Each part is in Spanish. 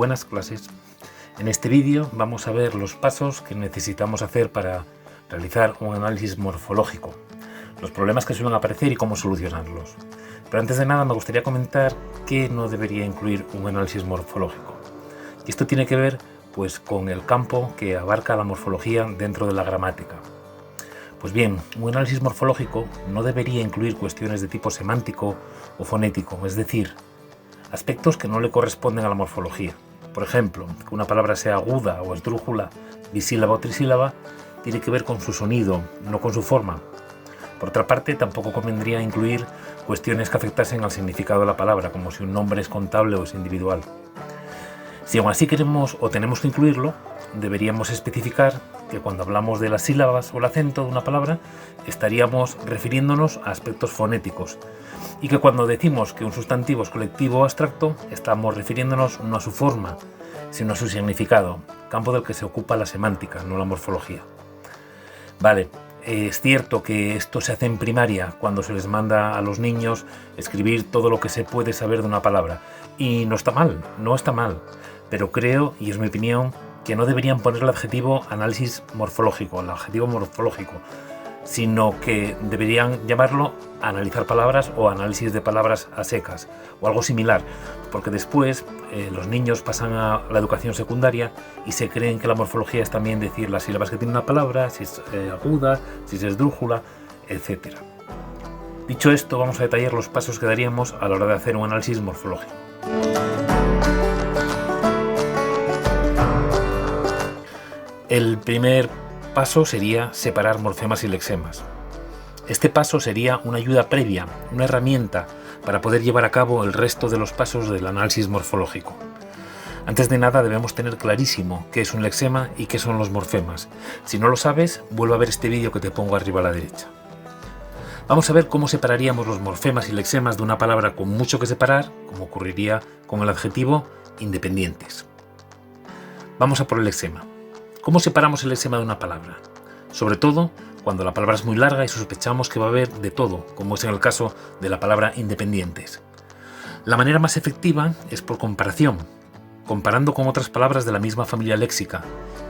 buenas clases. En este vídeo vamos a ver los pasos que necesitamos hacer para realizar un análisis morfológico, los problemas que suelen aparecer y cómo solucionarlos. Pero antes de nada me gustaría comentar qué no debería incluir un análisis morfológico. Y esto tiene que ver pues con el campo que abarca la morfología dentro de la gramática. Pues bien, un análisis morfológico no debería incluir cuestiones de tipo semántico o fonético, es decir, aspectos que no le corresponden a la morfología. Por ejemplo, que una palabra sea aguda o esdrújula, bisílaba o trisílaba, tiene que ver con su sonido, no con su forma. Por otra parte, tampoco convendría incluir cuestiones que afectasen al significado de la palabra, como si un nombre es contable o es individual. Si aún así queremos o tenemos que incluirlo, deberíamos especificar que cuando hablamos de las sílabas o el acento de una palabra, estaríamos refiriéndonos a aspectos fonéticos, y que cuando decimos que un sustantivo es colectivo o abstracto, estamos refiriéndonos no a su forma, sino a su significado, campo del que se ocupa la semántica, no la morfología. Vale, es cierto que esto se hace en primaria, cuando se les manda a los niños escribir todo lo que se puede saber de una palabra, y no está mal, pero creo, y es mi opinión, que no deberían poner el adjetivo análisis morfológico, sino que deberían llamarlo analizar palabras o análisis de palabras a secas o algo similar, porque después los niños pasan a la educación secundaria y se creen que la morfología es también decir las sílabas que tiene una palabra, si es aguda, si es esdrújula, etc. Dicho esto, vamos a detallar los pasos que daríamos a la hora de hacer un análisis morfológico. El primer paso sería separar morfemas y lexemas. Este paso sería una ayuda previa, una herramienta para poder llevar a cabo el resto de los pasos del análisis morfológico. Antes de nada debemos tener clarísimo qué es un lexema y qué son los morfemas. Si no lo sabes, vuelve a ver este vídeo que te pongo arriba a la derecha. Vamos a ver cómo separaríamos los morfemas y lexemas de una palabra con mucho que separar, como ocurriría con el adjetivo independientes. Vamos a por el lexema. ¿Cómo separamos el lexema de una palabra? Sobre todo cuando la palabra es muy larga y sospechamos que va a haber de todo, como es en el caso de la palabra independientes. La manera más efectiva es por comparación, comparando con otras palabras de la misma familia léxica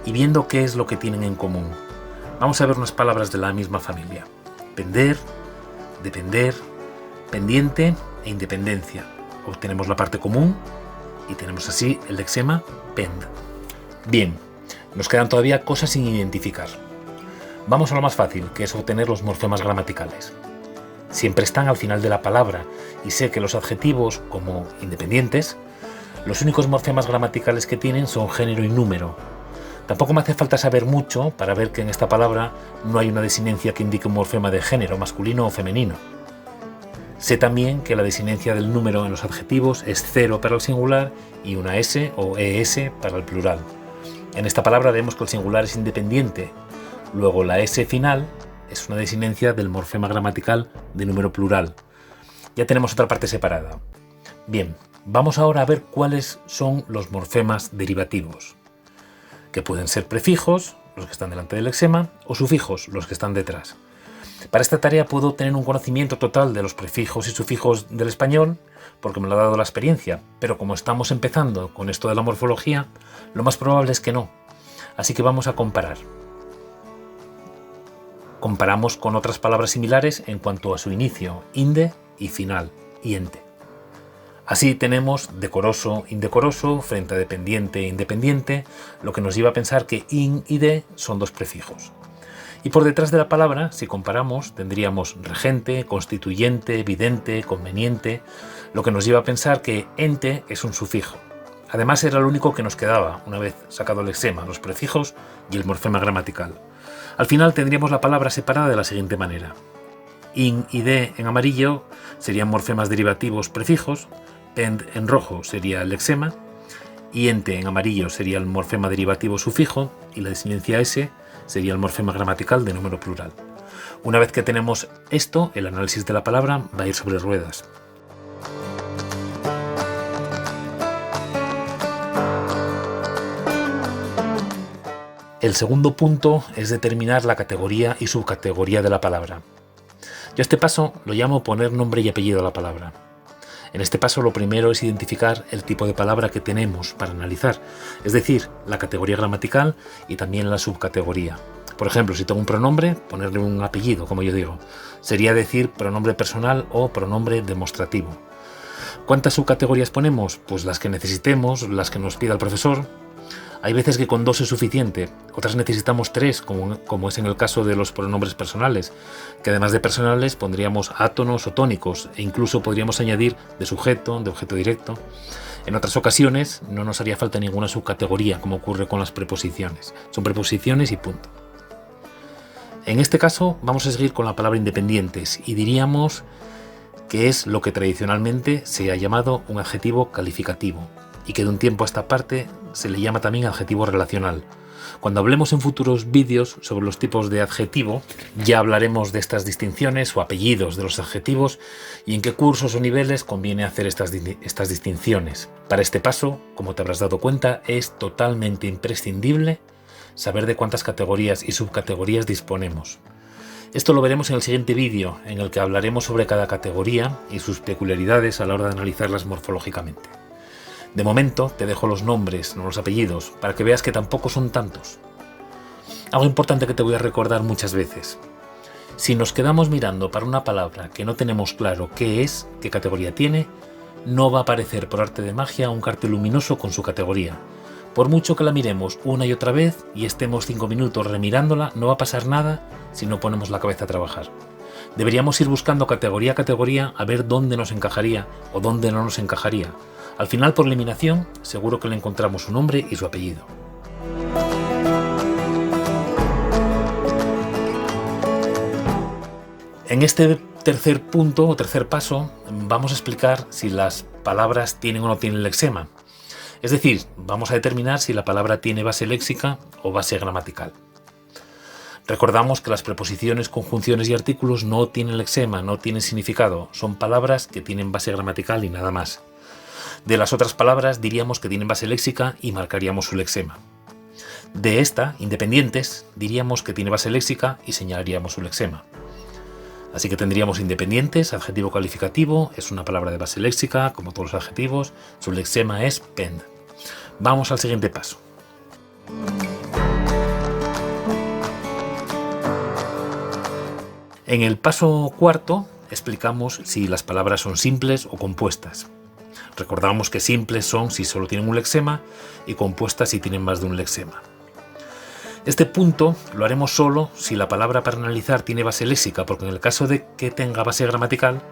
y viendo qué es lo que tienen en común. Vamos a ver unas palabras de la misma familia: pender, depender, pendiente e independencia. Obtenemos la parte común y tenemos así el lexema pend. Bien, nos quedan todavía cosas sin identificar. Vamos a lo más fácil, que es obtener los morfemas gramaticales. Siempre están al final de la palabra y sé que los adjetivos, como independientes, los únicos morfemas gramaticales que tienen son género y número. Tampoco me hace falta saber mucho para ver que en esta palabra no hay una desinencia que indique un morfema de género, masculino o femenino. Sé también que la desinencia del número en los adjetivos es 0 para el singular y una S o ES para el plural. En esta palabra vemos que el singular es independiente, luego la S final es una desinencia del morfema gramatical de número plural. Ya tenemos otra parte separada. Bien, vamos ahora a ver cuáles son los morfemas derivativos, que pueden ser prefijos, los que están delante del lexema, o sufijos, los que están detrás. Para esta tarea puedo tener un conocimiento total de los prefijos y sufijos del español, porque me lo ha dado la experiencia, pero como estamos empezando con esto de la morfología, lo más probable es que no. Así que vamos a comparar. Comparamos con otras palabras similares en cuanto a su inicio, inde, y final, iente. Así tenemos decoroso, indecoroso, frente a dependiente e independiente, lo que nos lleva a pensar que in y de son dos prefijos. Y por detrás de la palabra, si comparamos, tendríamos regente, constituyente, vidente, conveniente, lo que nos lleva a pensar que ente es un sufijo. Además era lo único que nos quedaba, una vez sacado el lexema, los prefijos y el morfema gramatical. Al final tendríamos la palabra separada de la siguiente manera. In y de en amarillo serían morfemas derivativos prefijos, pend en rojo sería el lexema, iente en amarillo sería el morfema derivativo sufijo y la desinencia S sería el morfema gramatical de número plural. Una vez que tenemos esto, el análisis de la palabra va a ir sobre ruedas. El segundo punto es determinar la categoría y subcategoría de la palabra. Yo este paso lo llamo poner nombre y apellido a la palabra. En este paso lo primero es identificar el tipo de palabra que tenemos para analizar, es decir, la categoría gramatical y también la subcategoría. Por ejemplo, si tengo un pronombre, ponerle un apellido, como yo digo. Sería decir pronombre personal o pronombre demostrativo. ¿Cuántas subcategorías ponemos? Pues las que necesitemos, las que nos pida el profesor. Hay veces que con 2 es suficiente, otras necesitamos 3, como es en el caso de los pronombres personales, que además de personales pondríamos átonos o tónicos, e incluso podríamos añadir de sujeto, de objeto directo. En otras ocasiones no nos haría falta ninguna subcategoría, como ocurre con las preposiciones. Son preposiciones y punto. En este caso vamos a seguir con la palabra independientes y diríamos que es lo que tradicionalmente se ha llamado un adjetivo calificativo y que de un tiempo a esta parte se le llama también adjetivo relacional. Cuando hablemos en futuros vídeos sobre los tipos de adjetivo, ya hablaremos de estas distinciones o apellidos de los adjetivos y en qué cursos o niveles conviene hacer estas distinciones. Para este paso, como te habrás dado cuenta, es totalmente imprescindible saber de cuántas categorías y subcategorías disponemos. Esto lo veremos en el siguiente vídeo, en el que hablaremos sobre cada categoría y sus peculiaridades a la hora de analizarlas morfológicamente. De momento te dejo los nombres, no los apellidos, para que veas que tampoco son tantos. Algo importante que te voy a recordar muchas veces. Si nos quedamos mirando para una palabra que no tenemos claro qué es, qué categoría tiene, no va a aparecer por arte de magia un cartel luminoso con su categoría. Por mucho que la miremos una y otra vez y estemos 5 minutos remirándola, no va a pasar nada si no ponemos la cabeza a trabajar. Deberíamos ir buscando categoría a categoría a ver dónde nos encajaría o dónde no nos encajaría. Al final, por eliminación, seguro que le encontramos su nombre y su apellido. En este tercer punto o tercer paso vamos a explicar si las palabras tienen o no tienen lexema. Es decir, vamos a determinar si la palabra tiene base léxica o base gramatical. Recordamos que las preposiciones, conjunciones y artículos no tienen lexema, no tienen significado. Son palabras que tienen base gramatical y nada más. De las otras palabras diríamos que tienen base léxica y marcaríamos su lexema. De esta, independientes, diríamos que tiene base léxica y señalaríamos su lexema. Así que tendríamos independientes, adjetivo calificativo, es una palabra de base léxica, como todos los adjetivos, su lexema es pend. Vamos al siguiente paso. En el paso cuarto explicamos si las palabras son simples o compuestas. Recordamos que simples son si solo tienen un lexema y compuestas si tienen más de un lexema. Este punto lo haremos solo si la palabra para analizar tiene base léxica, porque en el caso de que tenga base gramatical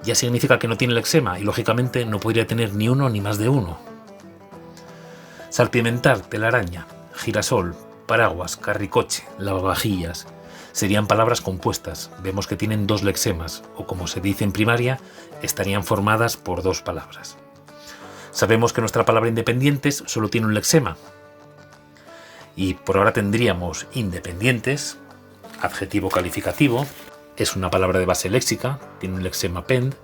ya significa que no tiene lexema y lógicamente no podría tener ni uno ni más de uno. Salpimentar, telaraña, girasol, paraguas, carricoche, lavavajillas serían palabras compuestas. Vemos que tienen 2 lexemas, o como se dice en primaria, estarían formadas por 2 palabras. Sabemos que nuestra palabra independientes solo tiene un lexema. Y por ahora tendríamos independientes, adjetivo calificativo, es una palabra de base léxica, tiene un lexema pend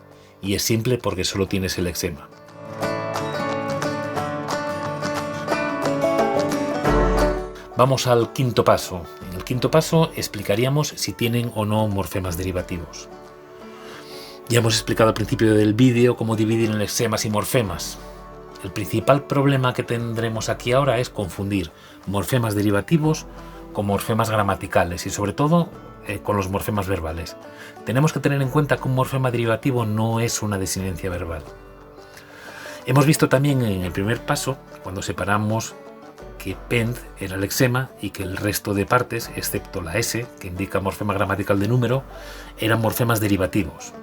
y es simple porque solo tiene ese lexema. Vamos al quinto paso. En el quinto paso explicaríamos si tienen o no morfemas derivativos. Ya hemos explicado al principio del vídeo cómo dividir en lexemas y morfemas. El principal problema que tendremos aquí ahora es confundir morfemas derivativos con morfemas gramaticales y sobre todo con los morfemas verbales. Tenemos que tener en cuenta que un morfema derivativo no es una desinencia verbal. Hemos visto también en el primer paso, cuando separamos, que pend era lexema y que el resto de partes, excepto la S, que indica morfema gramatical de número, eran morfemas derivativos.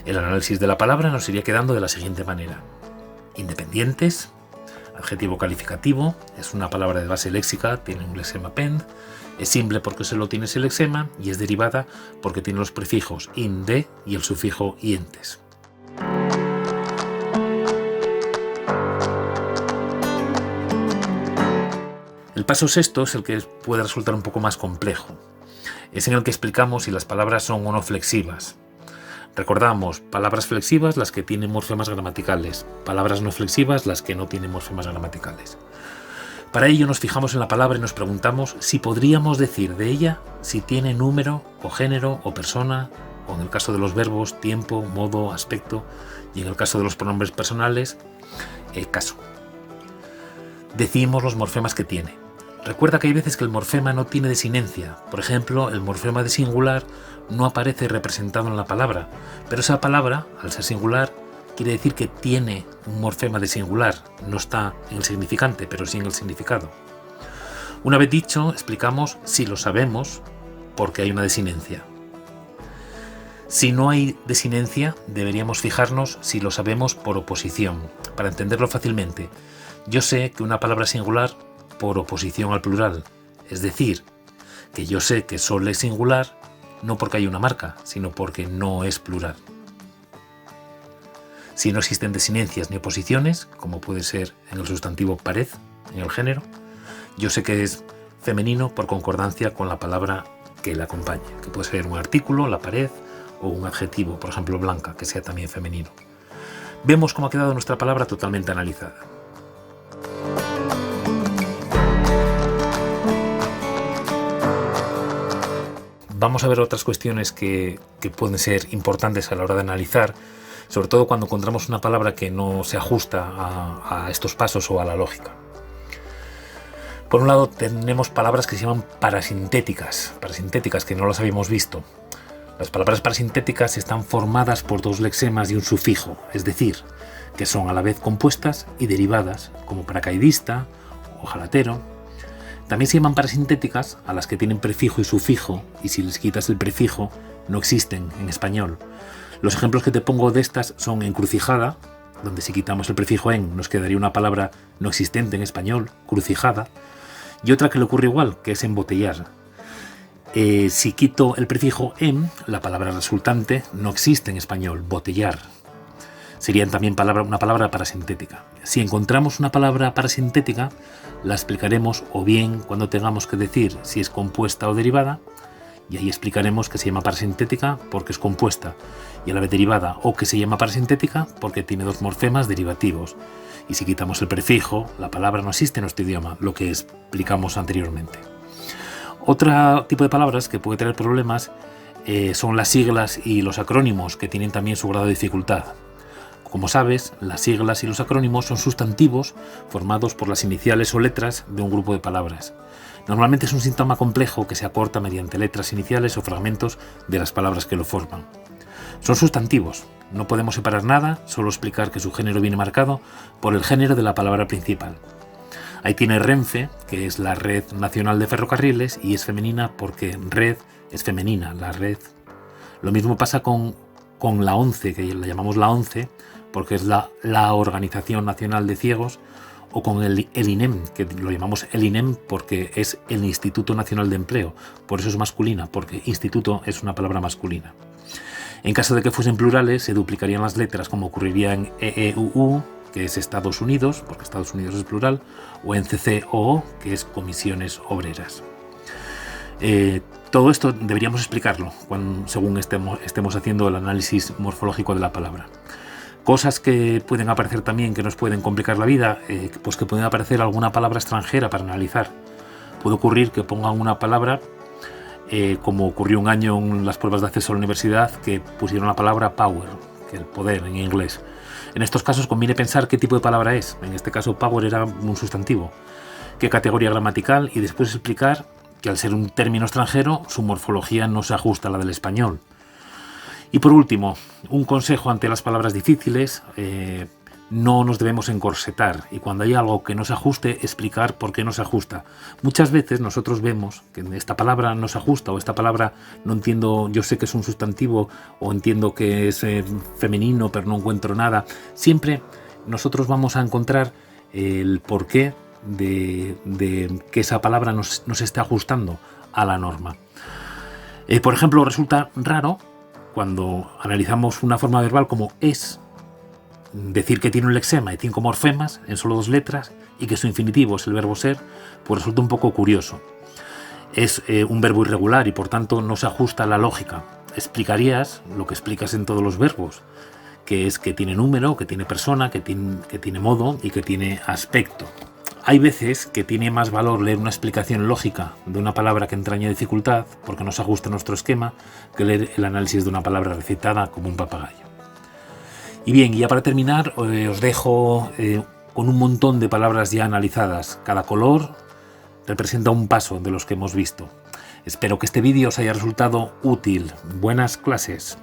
El análisis de la palabra nos iría quedando de la siguiente manera. Independientes, adjetivo calificativo, es una palabra de base léxica, tiene un lexema pend, es simple porque solo tiene ese lexema y es derivada porque tiene los prefijos in, de y el sufijo ientes. El paso sexto es el que puede resultar un poco más complejo. Es en el que explicamos si las palabras son o no flexivas. Recordamos, palabras flexivas las que tienen morfemas gramaticales, palabras no flexivas las que no tienen morfemas gramaticales. Para ello nos fijamos en la palabra y nos preguntamos si podríamos decir de ella si tiene número o género o persona o en el caso de los verbos, tiempo, modo, aspecto, y en el caso de los pronombres personales, caso. Decimos los morfemas que tiene. Recuerda que hay veces que el morfema no tiene desinencia. Por ejemplo, el morfema de singular no aparece representado en la palabra, pero esa palabra, al ser singular, quiere decir que tiene un morfema de singular. No está en el significante, pero sí en el significado. Una vez dicho, explicamos si lo sabemos porque hay una desinencia. Si no hay desinencia, deberíamos fijarnos si lo sabemos por oposición, para entenderlo fácilmente. Yo sé que una palabra es singular por oposición al plural, es decir, que yo sé que sol es singular no porque hay una marca, sino porque no es plural. Si no existen desinencias ni oposiciones, como puede ser en el sustantivo pared, en el género, yo sé que es femenino por concordancia con la palabra que le acompaña, que puede ser un artículo, la pared, o un adjetivo, por ejemplo blanca, que sea también femenino. Vemos cómo ha quedado nuestra palabra totalmente analizada. Vamos a ver otras cuestiones que pueden ser importantes a la hora de analizar, sobre todo cuando encontramos una palabra que no se ajusta a estos pasos o a la lógica. Por un lado tenemos palabras que se llaman parasintéticas que no las habíamos visto. Las palabras parasintéticas están formadas por dos lexemas y un sufijo, es decir, que son a la vez compuestas y derivadas, como paracaidista o jalatero. También se llaman parasintéticas a las que tienen prefijo y sufijo, y si les quitas el prefijo no existen en español. Los ejemplos que te pongo de estas son encrucijada, donde si quitamos el prefijo en nos quedaría una palabra no existente en español, crucijada, y otra que le ocurre igual, que es embotellar. Si quito el prefijo en, la palabra resultante no existe en español, botellar. Serían también una palabra parasintética. Si encontramos una palabra parasintética, la explicaremos o bien cuando tengamos que decir si es compuesta o derivada, y ahí explicaremos que se llama parasintética porque es compuesta y a la vez derivada, o que se llama parasintética porque tiene dos morfemas derivativos. Y si quitamos el prefijo, la palabra no existe en nuestro idioma, lo que explicamos anteriormente. Otro tipo de palabras que puede tener problemas son las siglas y los acrónimos, que tienen también su grado de dificultad. Como sabes, las siglas y los acrónimos son sustantivos formados por las iniciales o letras de un grupo de palabras. Normalmente es un síntoma complejo que se acorta mediante letras iniciales o fragmentos de las palabras que lo forman. Son sustantivos, no podemos separar nada, solo explicar que su género viene marcado por el género de la palabra principal. Ahí tiene Renfe, que es la Red Nacional de Ferrocarriles, y es femenina porque red es femenina, la red. Lo mismo pasa con la ONCE, que la llamamos la ONCE, porque es la Organización Nacional de Ciegos, o con el INEM, que lo llamamos el INEM porque es el Instituto Nacional de Empleo, por eso es masculina, porque instituto es una palabra masculina. En caso de que fuesen plurales, se duplicarían las letras, como ocurriría en EEUU, que es Estados Unidos, porque Estados Unidos es plural, o en CCOO, que es Comisiones Obreras. Todo esto deberíamos explicarlo según estemos haciendo el análisis morfológico de la palabra. Cosas que pueden aparecer también que nos pueden complicar la vida, pues que pueden aparecer alguna palabra extranjera para analizar. Puede ocurrir que pongan una palabra, como ocurrió un año en las pruebas de acceso a la universidad, que pusieron la palabra power, que el poder en inglés. En estos casos conviene pensar qué tipo de palabra es. En este caso power era un sustantivo, qué categoría gramatical, y después explicar que al ser un término extranjero su morfología no se ajusta a la del español. Y por último, un consejo ante las palabras difíciles: no nos debemos encorsetar, y cuando hay algo que no se ajuste, explicar por qué no se ajusta. Muchas veces nosotros vemos que esta palabra no se ajusta, o esta palabra no entiendo, yo sé que es un sustantivo, o entiendo que es femenino pero no encuentro nada. Siempre nosotros vamos a encontrar el porqué de que esa palabra no se esté ajustando a la norma. Por ejemplo, resulta raro cuando analizamos una forma verbal como es, decir que tiene un lexema y 5 morfemas en solo 2 letras y que su infinitivo es el verbo ser, pues resulta un poco curioso. Es un verbo irregular y por tanto no se ajusta a la lógica. Explicarías lo que explicas en todos los verbos, que es que tiene número, que tiene persona, que tiene modo y que tiene aspecto. Hay veces que tiene más valor leer una explicación lógica de una palabra que entraña dificultad, porque nos ajusta nuestro esquema, que leer el análisis de una palabra recitada como un papagayo. Y bien, ya para terminar, os dejo con un montón de palabras ya analizadas. Cada color representa un paso de los que hemos visto. Espero que este vídeo os haya resultado útil. Buenas clases.